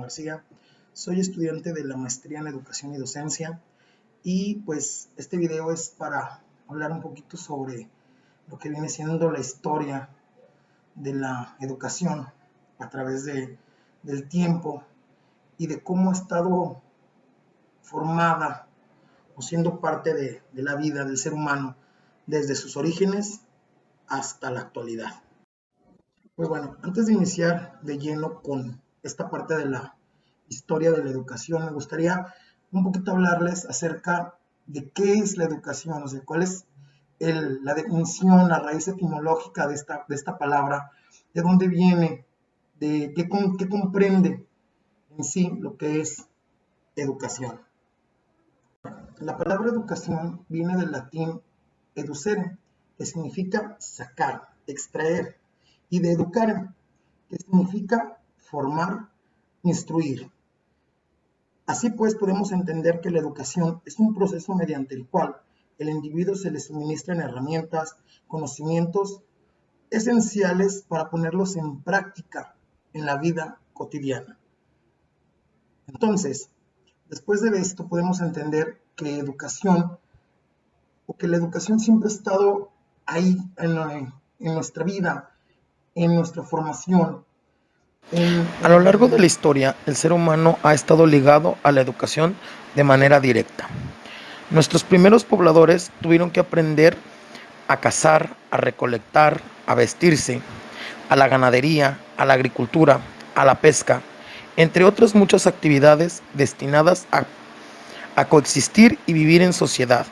García. Soy estudiante de la maestría en Educación y Docencia y pues este video es para hablar un poquito sobre lo que viene siendo la historia de la educación a través del tiempo y de cómo ha estado formada o siendo parte de la vida del ser humano desde sus orígenes hasta la actualidad. Pues bueno, antes de iniciar de lleno con esta parte de la historia de la educación, me gustaría un poquito hablarles acerca de qué es la educación, o sea, cuál es la definición, la raíz etimológica de esta palabra, de dónde viene, de qué comprende en sí lo que es educación. La palabra educación viene del latín educere, que significa sacar, extraer, y de educare, que significa formar, instruir. Así pues, podemos entender que la educación es un proceso mediante el cual el individuo se le suministran herramientas, conocimientos esenciales para ponerlos en práctica en la vida cotidiana. Entonces, después de esto podemos entender que la educación siempre ha estado ahí en nuestra vida, en nuestra formación. A lo largo de la historia, el ser humano ha estado ligado a la educación de manera directa. Nuestros primeros pobladores tuvieron que aprender a cazar, a recolectar, a vestirse, a la ganadería, a la agricultura, a la pesca, entre otras muchas actividades destinadas a coexistir y vivir en sociedad.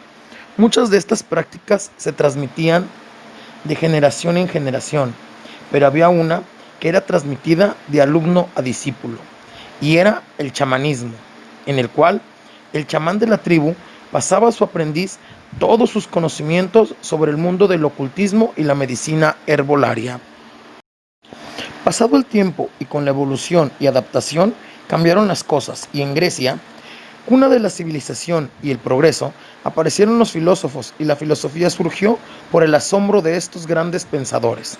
Muchas de estas prácticas se transmitían de generación en generación, pero había una que era transmitida de alumno a discípulo, y era el chamanismo, en el cual el chamán de la tribu pasaba a su aprendiz todos sus conocimientos sobre el mundo del ocultismo y la medicina herbolaria. Pasado el tiempo y con la evolución y adaptación, cambiaron las cosas, y en Grecia, cuna de la civilización y el progreso, aparecieron los filósofos y la filosofía surgió por el asombro de estos grandes pensadores.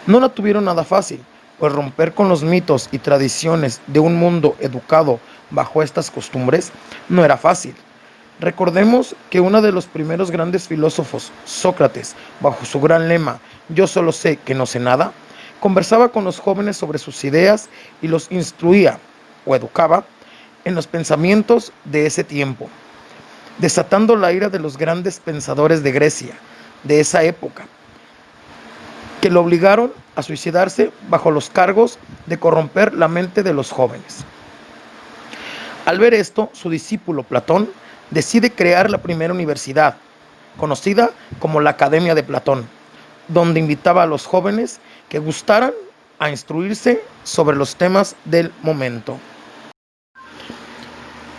No la tuvieron nada fácil, pues romper con los mitos y tradiciones de un mundo educado bajo estas costumbres no era fácil. Recordemos que uno de los primeros grandes filósofos, Sócrates, bajo su gran lema "Yo solo sé que no sé nada", conversaba con los jóvenes sobre sus ideas y los instruía o educaba en los pensamientos de ese tiempo, desatando la ira de los grandes pensadores de Grecia de esa época, que lo obligaron a suicidarse bajo los cargos de corromper la mente de los jóvenes. Al ver esto, su discípulo Platón decide crear la primera universidad, conocida como la Academia de Platón, donde invitaba a los jóvenes que gustaran a instruirse sobre los temas del momento.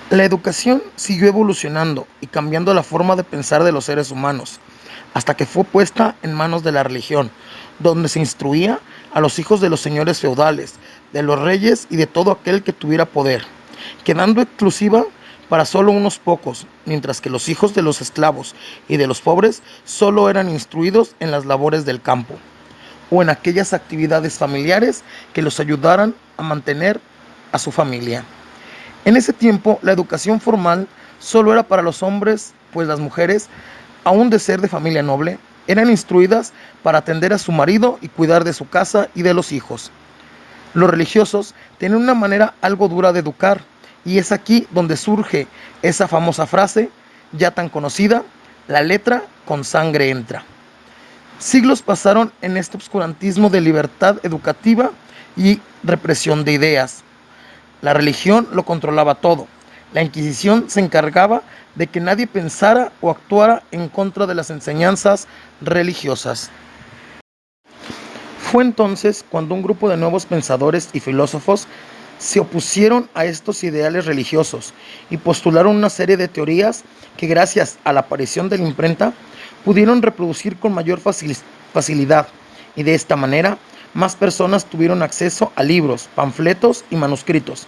La educación siguió evolucionando y cambiando la forma de pensar de los seres humanos, hasta que fue puesta en manos de la religión, donde se instruía a los hijos de los señores feudales, de los reyes y de todo aquel que tuviera poder, quedando exclusiva para solo unos pocos, mientras que los hijos de los esclavos y de los pobres solo eran instruidos en las labores del campo, o en aquellas actividades familiares que los ayudaran a mantener a su familia. En ese tiempo, la educación formal solo era para los hombres, pues las mujeres, aun de ser de familia noble, eran instruidas para atender a su marido y cuidar de su casa y de los hijos. Los religiosos tienen una manera algo dura de educar, y es aquí donde surge esa famosa frase, ya tan conocida: la letra con sangre entra. Siglos pasaron en este obscurantismo de libertad educativa y represión de ideas. La religión lo controlaba todo. La Inquisición se encargaba de que nadie pensara o actuara en contra de las enseñanzas religiosas. Fue entonces cuando un grupo de nuevos pensadores y filósofos se opusieron a estos ideales religiosos y postularon una serie de teorías que, gracias a la aparición de la imprenta, pudieron reproducir con mayor facilidad, y de esta manera más personas tuvieron acceso a libros, panfletos y manuscritos,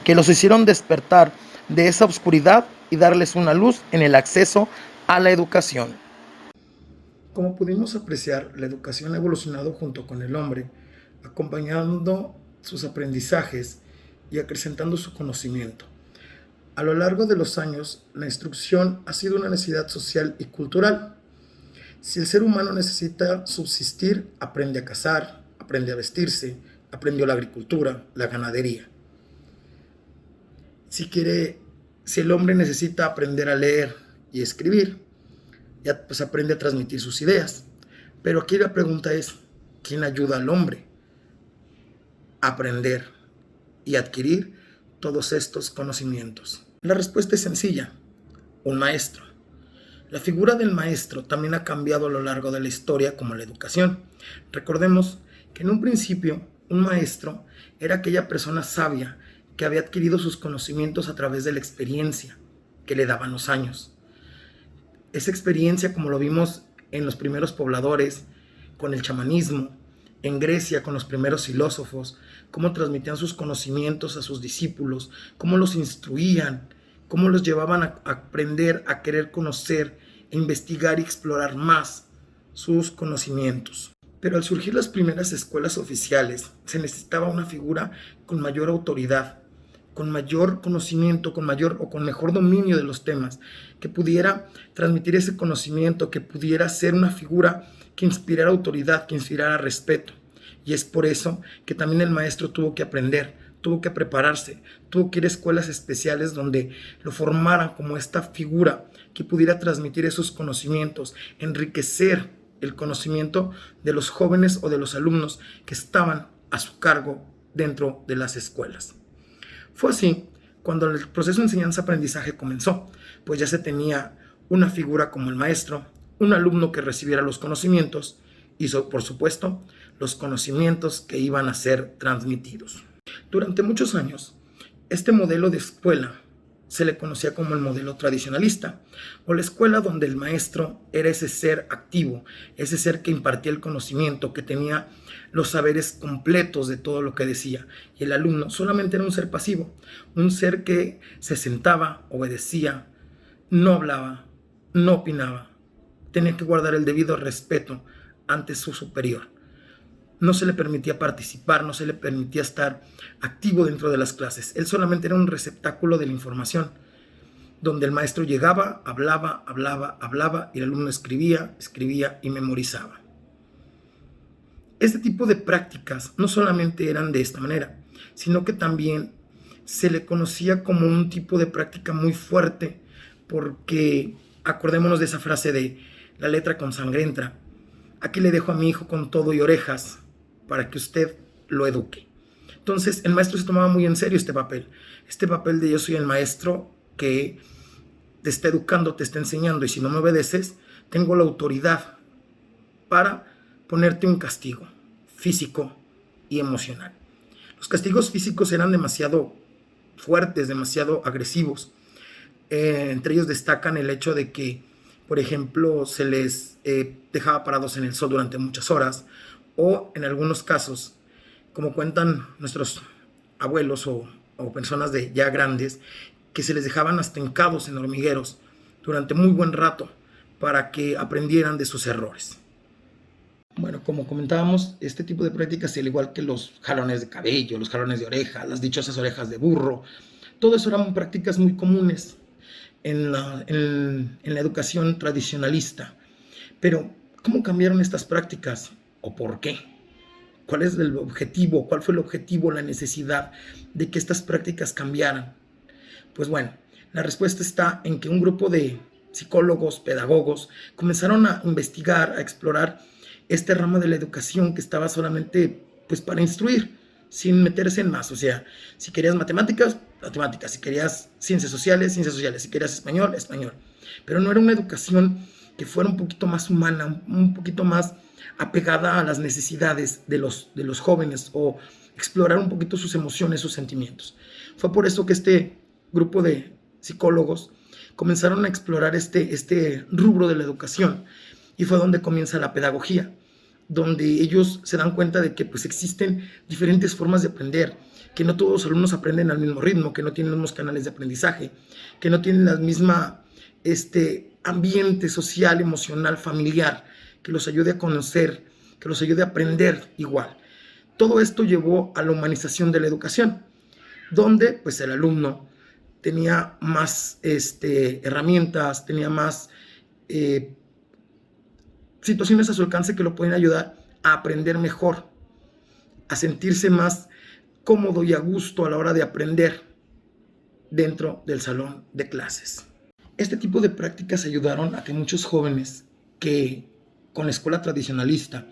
que los hicieron despertar de esa oscuridad y darles una luz en el acceso a la educación. Como pudimos apreciar, la educación ha evolucionado junto con el hombre, acompañando sus aprendizajes y acrecentando su conocimiento. A lo largo de los años, la instrucción ha sido una necesidad social y cultural. Si el ser humano necesita subsistir, aprende a cazar, aprende a vestirse, aprendió la agricultura, la ganadería. Si el hombre necesita aprender a leer y escribir, ya pues aprende a transmitir sus ideas. Pero aquí la pregunta es, ¿quién ayuda al hombre a aprender y adquirir todos estos conocimientos? La respuesta es sencilla: un maestro. La figura del maestro también ha cambiado a lo largo de la historia, como la educación. Recordemos que en un principio un maestro era aquella persona sabia que había adquirido sus conocimientos a través de la experiencia que le daban los años. Esa experiencia, como lo vimos en los primeros pobladores, con el chamanismo, en Grecia con los primeros filósofos, cómo transmitían sus conocimientos a sus discípulos, cómo los instruían, cómo los llevaban a aprender, a querer conocer, a investigar y explorar más sus conocimientos. Pero al surgir las primeras escuelas oficiales, se necesitaba una figura con mayor autoridad, con mayor conocimiento, con mejor dominio de los temas, que pudiera transmitir ese conocimiento, que pudiera ser una figura que inspirara autoridad, que inspirara respeto. Y es por eso que también el maestro tuvo que aprender, tuvo que prepararse, tuvo que ir a escuelas especiales donde lo formaran como esta figura que pudiera transmitir esos conocimientos, enriquecer el conocimiento de los jóvenes o de los alumnos que estaban a su cargo dentro de las escuelas. Fue así cuando el proceso de enseñanza-aprendizaje comenzó, pues ya se tenía una figura como el maestro, un alumno que recibiera los conocimientos y, por supuesto, los conocimientos que iban a ser transmitidos. Durante muchos años, este modelo de escuela se le conocía como el modelo tradicionalista, o la escuela donde el maestro era ese ser activo, ese ser que impartía el conocimiento, que tenía los saberes completos de todo lo que decía, y el alumno solamente era un ser pasivo, un ser que se sentaba, obedecía, no hablaba, no opinaba, tenía que guardar el debido respeto ante su superior. No se le permitía participar, no se le permitía estar activo dentro de las clases. Él solamente era un receptáculo de la información, donde el maestro llegaba, hablaba, y el alumno escribía y memorizaba. Este tipo de prácticas no solamente eran de esta manera, sino que también se le conocía como un tipo de práctica muy fuerte, porque acordémonos de esa frase de la letra con sangre entra. Aquí le dejo a mi hijo con todo y orejas, para que usted lo eduque. Entonces el maestro se tomaba muy en serio este papel de yo soy el maestro que te está educando, te está enseñando, y si no me obedeces, tengo la autoridad para ponerte un castigo físico y emocional. Los castigos físicos eran demasiado fuertes, demasiado agresivos. Entre ellos destacan el hecho de que, por ejemplo, se les dejaba parados en el sol durante muchas horas, o en algunos casos, como cuentan nuestros abuelos o personas de ya grandes, que se les dejaban hasta hincados en hormigueros durante muy buen rato para que aprendieran de sus errores. Bueno, como comentábamos, este tipo de prácticas, al igual que los jalones de cabello, los jalones de oreja, las dichosas orejas de burro, todo eso eran prácticas muy comunes en la educación tradicionalista. Pero, ¿cómo cambiaron estas prácticas? ¿O por qué? ¿Cuál es el objetivo? ¿Cuál fue el objetivo, la necesidad de que estas prácticas cambiaran? Pues bueno, la respuesta está en que un grupo de psicólogos, pedagogos, comenzaron a investigar, a explorar este ramo de la educación que estaba solamente pues para instruir, sin meterse en más. O sea, si querías matemáticas, matemáticas, si querías ciencias sociales, si querías español, español. Pero no era una educación que fuera un poquito más humana, un poquito más apegada a las necesidades de los jóvenes, o explorar un poquito sus emociones, sus sentimientos. Fue por eso que este grupo de psicólogos comenzaron a explorar este rubro de la educación, y fue donde comienza la pedagogía, donde ellos se dan cuenta de que pues existen diferentes formas de aprender, que no todos los alumnos aprenden al mismo ritmo, que no tienen los mismos canales de aprendizaje, que no tienen la misma ambiente social, emocional, familiar, que los ayude a conocer, que los ayude a aprender igual. Todo esto llevó a la humanización de la educación. donde pues el alumno tenía más herramientas, tenía más situaciones a su alcance que lo pueden ayudar a aprender mejor, a sentirse más cómodo y a gusto a la hora de aprender dentro del salón de clases. Este tipo de prácticas ayudaron a que muchos jóvenes que con la escuela tradicionalista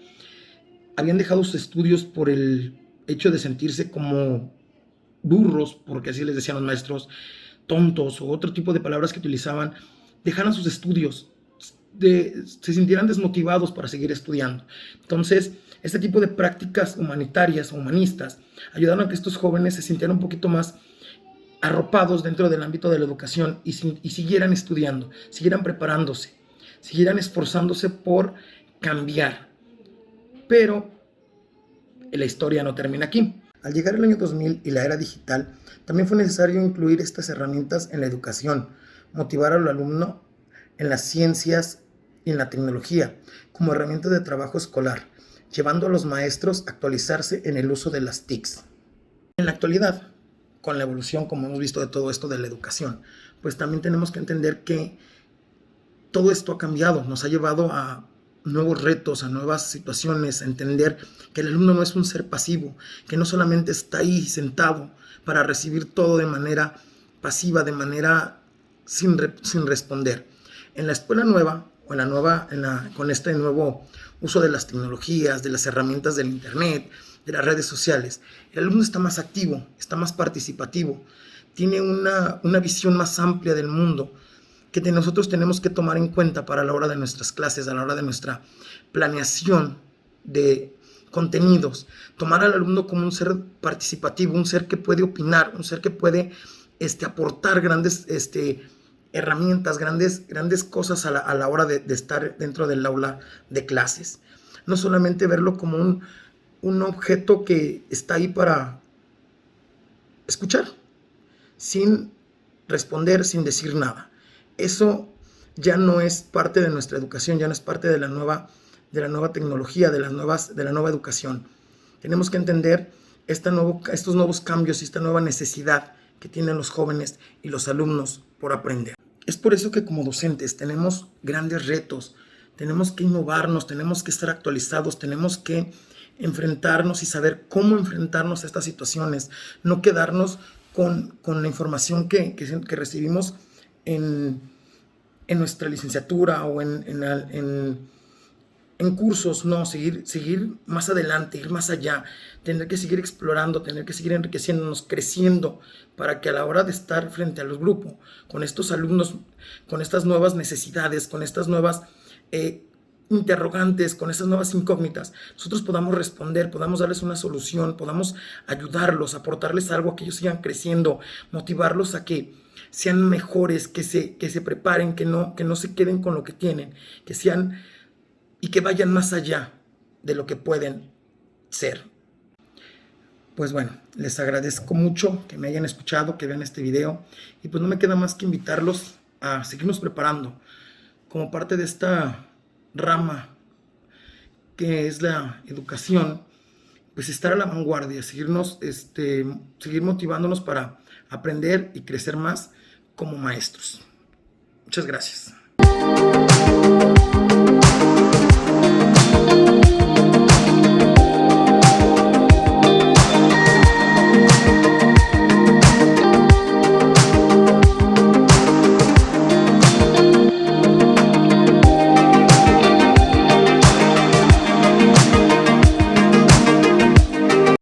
habían dejado sus estudios por el hecho de sentirse como burros, porque así les decían los maestros, tontos o otro tipo de palabras que utilizaban, dejaran sus estudios, se sintieran desmotivados para seguir estudiando. Entonces, este tipo de prácticas humanitarias o humanistas ayudaron a que estos jóvenes se sintieran un poquito más arropados dentro del ámbito de la educación y siguieran estudiando, siguieran preparándose, siguieran esforzándose por cambiar. Pero la historia no termina aquí. Al llegar el año 2000 y la era digital, también fue necesario incluir estas herramientas en la educación, motivar al alumno en las ciencias y en la tecnología como herramienta de trabajo escolar, llevando a los maestros a actualizarse en el uso de las TICs. En la actualidad, con la evolución, como hemos visto, de todo esto de la educación, pues también tenemos que entender que todo esto ha cambiado, nos ha llevado a nuevos retos, a nuevas situaciones, a entender que el alumno no es un ser pasivo, que no solamente está ahí sentado para recibir todo de manera pasiva, de manera sin responder. En la escuela nueva, o con este nuevo uso de las tecnologías, de las herramientas del internet, de las redes sociales, el alumno está más activo, está más participativo, tiene una visión más amplia del mundo, que nosotros tenemos que tomar en cuenta para la hora de nuestras clases, a la hora de nuestra planeación de contenidos. Tomar al alumno como un ser participativo, un ser que puede opinar, un ser que puede aportar grandes herramientas, grandes cosas a la hora de estar dentro del aula de clases. No solamente verlo como un objeto que está ahí para escuchar, sin responder, sin decir nada. Eso ya no es parte de nuestra educación, ya no es parte de la nueva tecnología, de la nueva educación. Tenemos que entender estos nuevos cambios y esta nueva necesidad que tienen los jóvenes y los alumnos por aprender. Es por eso que como docentes tenemos grandes retos, tenemos que innovarnos, tenemos que estar actualizados, tenemos que enfrentarnos y saber cómo enfrentarnos a estas situaciones, no quedarnos con la información que recibimos en nuestra licenciatura o en cursos, no, seguir más adelante, ir más allá, tener que seguir explorando, tener que seguir enriqueciéndonos, creciendo, para que a la hora de estar frente a los grupos, con estos alumnos, con estas nuevas necesidades, con estas nuevas interrogantes, con estas nuevas incógnitas, nosotros podamos responder, podamos darles una solución, podamos ayudarlos, aportarles algo a que ellos sigan creciendo, motivarlos a que sean mejores, que se preparen, que no se queden con lo que tienen, que sean y que vayan más allá de lo que pueden ser. Pues bueno, les agradezco mucho que me hayan escuchado, que vean este video, y pues no me queda más que invitarlos a seguirnos preparando como parte de esta rama que es la educación, pues estar a la vanguardia, seguir motivándonos para aprender y crecer más como maestros. Muchas gracias.